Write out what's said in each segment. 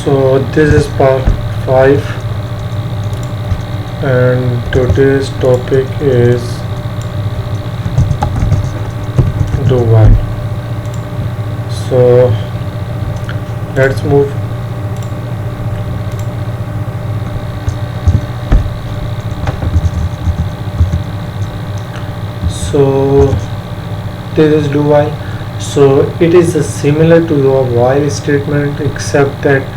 So this is part 5 and today's topic is do while. So let's move. So this is do while. So it is similar to a while statement except that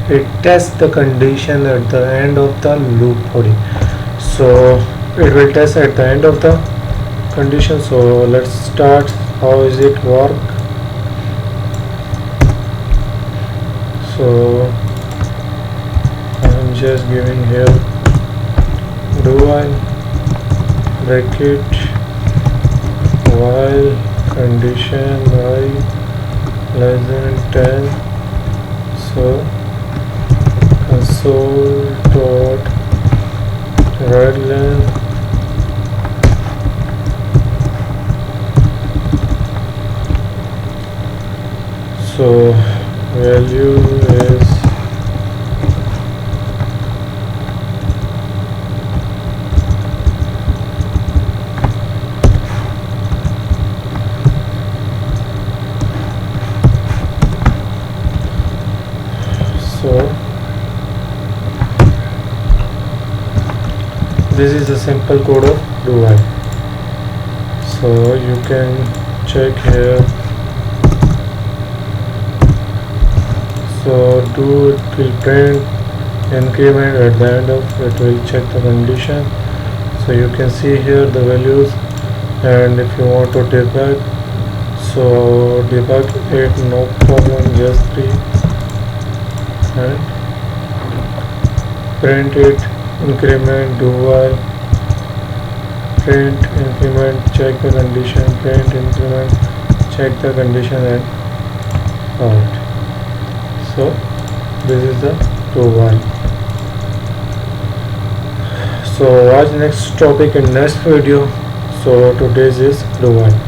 it tests the condition at the end of the loop body. So it will test at the end of the condition. So let's start. How is it work? So I'm just giving here do while bracket while condition I less than 10. So console dot readline so value is so this is the simple code of do while. So you can check here. So do it will print increment at the end of it will check the condition. So you can see here the values, and if you want to debug, so debug it, no problem, just 3 and print it increment do while print increment check the condition print increment check the condition and out. So this is the do while. So watch next topic in next video. So today's is do while.